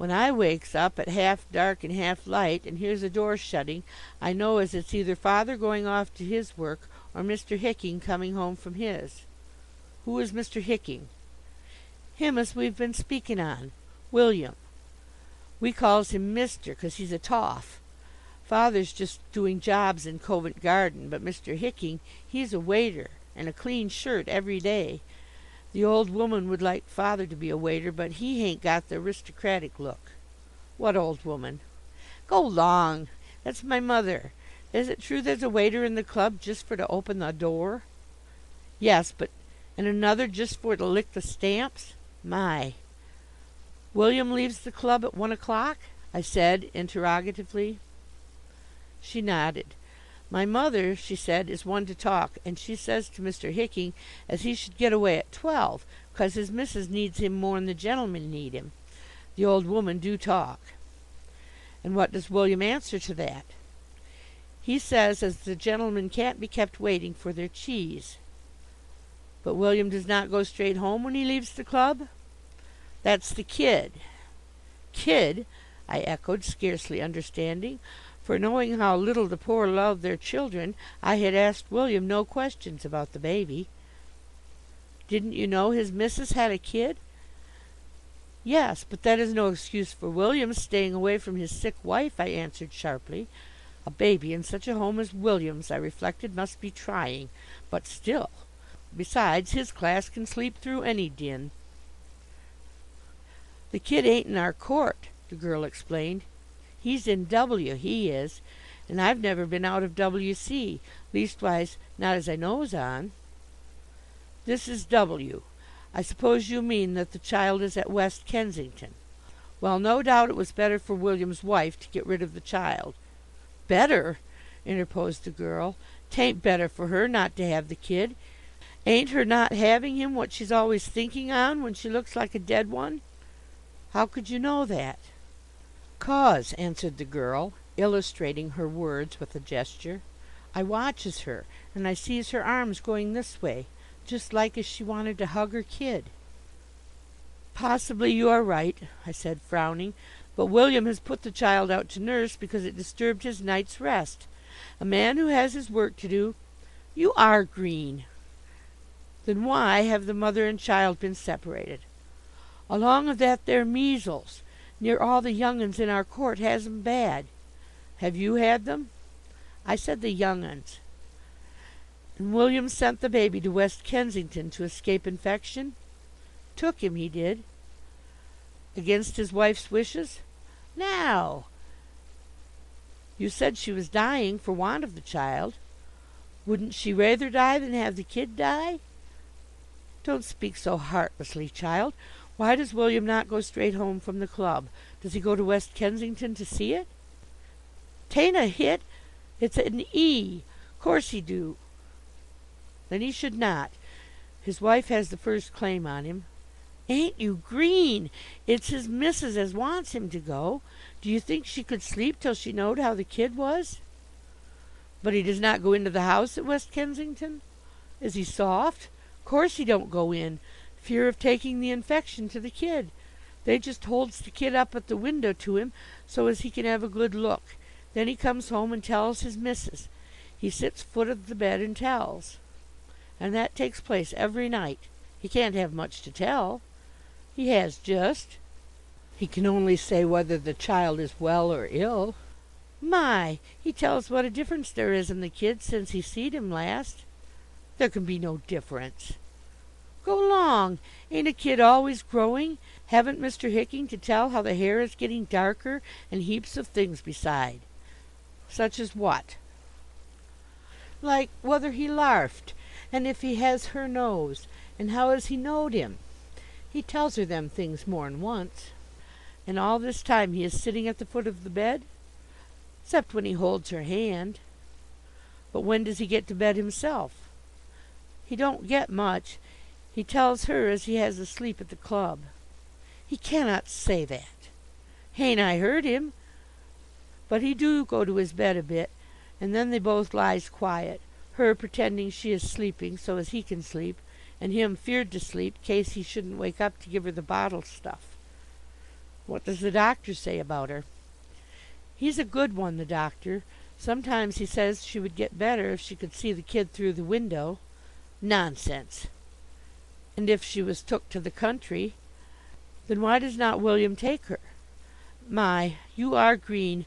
When I wakes up at half dark and half light, and hears a door shutting, I know as it's either father going off to his work or Mr. Hicking coming home from his." "Who is Mr. Hicking?" "Him as we've been speaking on, William. We calls him Mister, 'cause he's a toff. Father's just doing jobs in Covent Garden, but Mr. Hicking, he's a waiter, and a clean shirt every day. The old woman would like father to be a waiter, but he hain't got the aristocratic look." "What old woman?" "Go 'long. That's my mother. Is it true there's a waiter in the club just for to open the door?" "Yes, but and another just for to lick the stamps? My! William leaves the club at 1 o'clock?" I said, interrogatively. She nodded. "My mother," she said, "is one to talk, and she says to Mr. Hicking as he should get away at 12, 'cause his missus needs him more'n the gentlemen need him. The old woman do talk." "And what does William answer to that?" "He says as the gentlemen can't be kept waiting for their cheese." "But William does not go straight home when he leaves the club?" "That's the kid." "Kid?" I echoed, scarcely understanding, for knowing how little the poor love their children, I had asked William no questions about the baby. "Didn't you know his missus had a kid?" "Yes, but that is no excuse for William's staying away from his sick wife," I answered sharply. A baby in such a home as William's, I reflected, must be trying, but still. Besides, his class can sleep through any din. "The kid ain't in our court," the girl explained. "He's in W, he is, and I've never been out of WC, leastwise not as I knows on." "This is W. I suppose you mean that the child is at West Kensington. Well, no doubt it was better for William's wife to get rid of the child." "Better?" interposed the girl. "'Tain't better for her not to have the kid. Ain't her not having him what she's always thinking on when she looks like a dead one?" "How could you know that?" "'Cause," answered the girl, illustrating her words with a gesture, "I watches her, and I sees her arms going this way, just like as she wanted to hug her kid." "Possibly you are right," I said, frowning, "but William has put the child out to nurse because it disturbed his night's rest. A man who has his work to do—" "You are green." "Then why have the mother and child been separated?" "Along of that there measles. Near all the young uns in our court has 'em bad." "Have you had them?" "I said the young uns." "And William sent the baby to West Kensington to escape infection?" "Took him, he did." "Against his wife's wishes?" "Now." "You said she was dying for want of the child. Wouldn't she rather die than have the kid die?" "Don't speak so heartlessly, child. Why does William not go straight home from the club? Does he go to West Kensington to see it?" "'Tain't a hit, it's an E. Course he do." "Then he should not. His wife has the first claim on him." "Ain't you green? It's his missus as wants him to go. Do you think she could sleep till she knowed how the kid was?" "But he does not go into the house at West Kensington? Is he soft? Course he don't go in. Fear of taking the infection to the kid. They just holds the kid up at the window to him so as he can have a good look. Then he comes home and tells his missus. He sits foot of the bed and tells. And that takes place every night. He can't have much to tell." "He has just." "He can only say whether the child is well or ill." "My! He tells what a difference there is in the kid since he seed him last." "There can be no difference." "Go 'long. Ain't a kid always growing? Haven't Mr. Hicking to tell how the hair is getting darker, and heaps of things beside?" "Such as what?" "Like whether he larfed, and if he has her nose, and how as he knowed him. He tells her them things more'n once." "And all this time he is sitting at the foot of the bed?" "'Cept when he holds her hand." "But when does he get to bed himself?" "He don't get much. He tells her as he has a sleep at the club." "He cannot say that." "Hain't I heard him? But he do go to his bed a bit, and then they both lies quiet, her pretending she is sleeping so as he can sleep, and him feared to sleep case he shouldn't wake up to give her the bottle stuff." What does the doctor say about her?" "He's a good one, the doctor. Sometimes he says she would get better if she could see the kid through the window." "Nonsense!" "And if she was took to the country." "Then why does not William take her?" "My, you are green.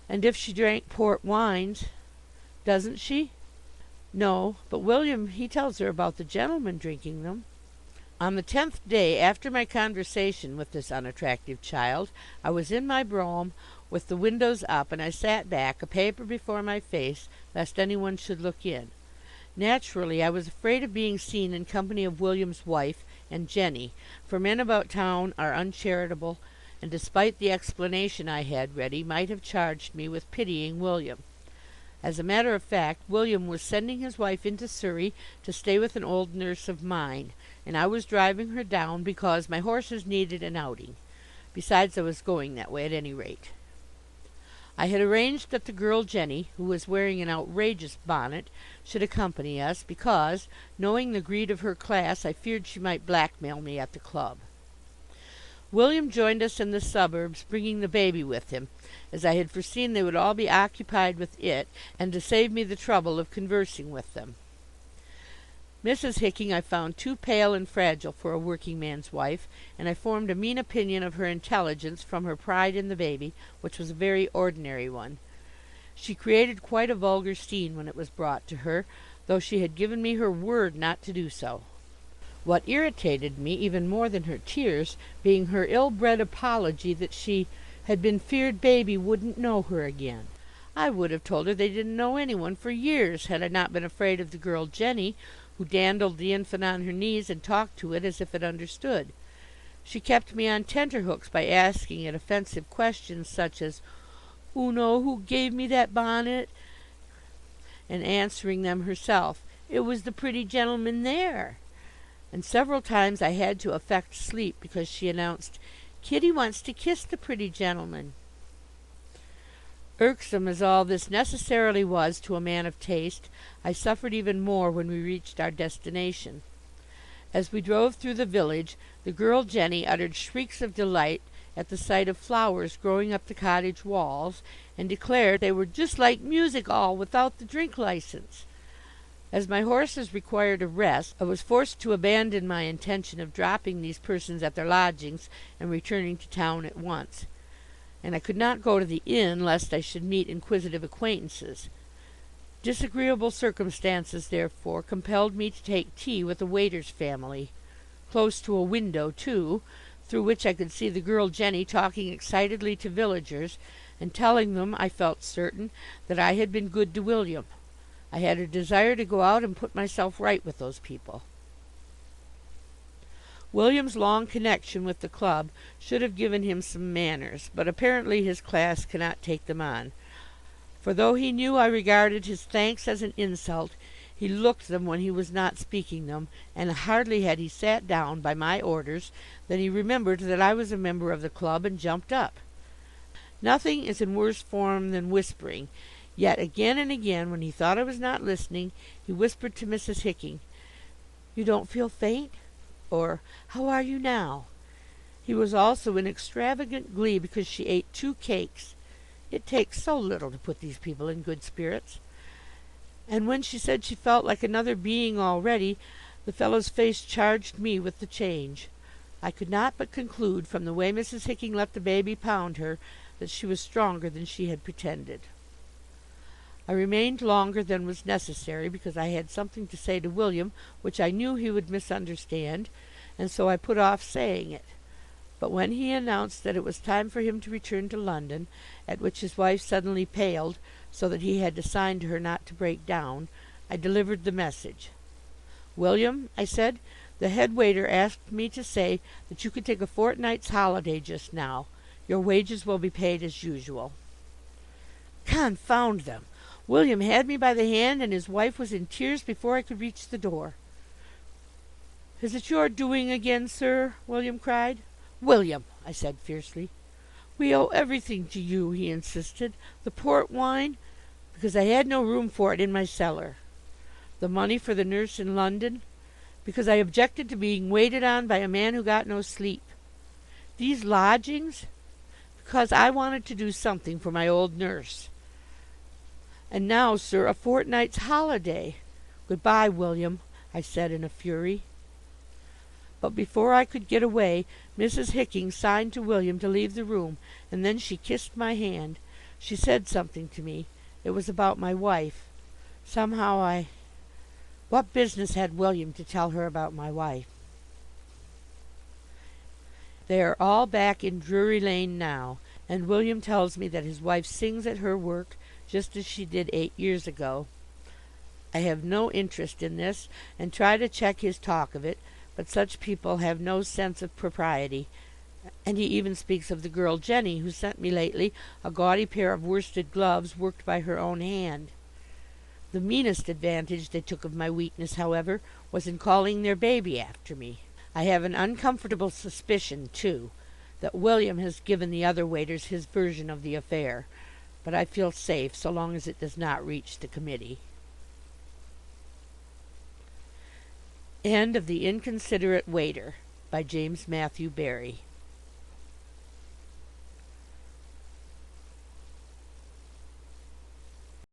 And if she drank port wines." "Doesn't she?" "No, but William he tells her about the gentlemen drinking them." On the 10th day after my conversation with this unattractive child, I was in my brougham with the windows up, and I sat back, a paper before my face, lest anyone should look in. Naturally, I was afraid of being seen in company of William's wife and Jenny, for men about town are uncharitable, and despite the explanation I had ready, might have charged me with pitying William. As a matter of fact, William was sending his wife into Surrey to stay with an old nurse of mine, and I was driving her down because my horses needed an outing. Besides, I was going that way at any rate. I had arranged that the girl Jenny, who was wearing an outrageous bonnet, should accompany us, because, knowing the greed of her class, I feared she might blackmail me at the club. William joined us in the suburbs, bringing the baby with him, as I had foreseen they would all be occupied with it, and to save me the trouble of conversing with them. Mrs. Hicking I found too pale and fragile for a working man's wife, and I formed a mean opinion of her intelligence from her pride in the baby, which was a very ordinary one. She created quite a vulgar scene when it was brought to her, though she had given me her word not to do so. What irritated me even more than her tears, being her ill-bred apology that she had been feared baby wouldn't know her again. I would have told her they didn't know anyone for years, had I not been afraid of the girl Jenny, who dandled the infant on her knees and talked to it as if it understood. She kept me on tenterhooks by asking it offensive questions, such as, "Oo know who gave me that bonnet?" and answering them herself, "It was the pretty gentleman there." And several times I had to affect sleep because she announced, "Kitty wants to kiss the pretty gentleman." Irksome as all this necessarily was to a man of taste, I suffered even more when we reached our destination. As we drove through the village, the girl Jenny uttered shrieks of delight at the sight of flowers growing up the cottage walls, and declared they were just like music 'all without the drink licence. As my horses required a rest, I was forced to abandon my intention of dropping these persons at their lodgings and returning to town at once. And I could not go to the inn lest I should meet inquisitive acquaintances. Disagreeable circumstances, therefore, compelled me to take tea with a waiter's family, close to a window, too, through which I could see the girl Jenny talking excitedly to villagers, and telling them, I felt certain, that I had been good to William. I had a desire to go out and put myself right with those people. William's long connection with the club should have given him some manners, but apparently his class cannot take them on, for though he knew I regarded his thanks as an insult, he looked them when he was not speaking them, and hardly had he sat down, by my orders, than he remembered that I was a member of the club, and jumped up. Nothing is in worse form than whispering, yet again and again, when he thought I was not listening, he whispered to Mrs. Hicking, "You don't feel faint?" or "How are you now?" He was also in extravagant glee because she ate 2 cakes. It takes so little to put these people in good spirits. And when she said she felt like another being already, the fellow's face charged me with the change. I could not but conclude, from the way Mrs. Hicking let the baby pound her, that she was stronger than she had pretended. I remained longer than was necessary, because I had something to say to William which I knew he would misunderstand, and so I put off saying it. But when he announced that it was time for him to return to London, at which his wife suddenly paled, so that he had to sign to her not to break down, I delivered the message. "William," I said, "the head waiter asked me to say that you could take a fortnight's holiday just now. Your wages will be paid as usual." Confound them! William had me by the hand, and his wife was in tears before I could reach the door. "Is it your doing again, sir?" William cried. "William!" I said fiercely. "We owe everything to you," he insisted. "The port wine, because I had no room for it in my cellar. The money for the nurse in London, because I objected to being waited on by a man who got no sleep. These lodgings? Because I wanted to do something for my old nurse. And now, sir, a fortnight's holiday. Good-bye, William, I said in a fury. But before I could get away, Mrs. Hicking signed to William to leave the room, and then she kissed my hand. She said something to me. It was about my wife. Somehow What business had William to tell her about my wife? They are all back in Drury Lane now, and William tells me that his wife sings at her work just as she did 8 years ago. I have no interest in this, and try to check his talk of it, but such people have no sense of propriety, and he even speaks of the girl Jenny, who sent me lately a gaudy pair of worsted gloves worked by her own hand. The meanest advantage they took of my weakness, however, was in calling their baby after me. I have an uncomfortable suspicion, too, that William has given the other waiters his version of the affair, but I feel safe so long as it does not reach the committee. End of The Inconsiderate Waiter by James Matthew Barrie.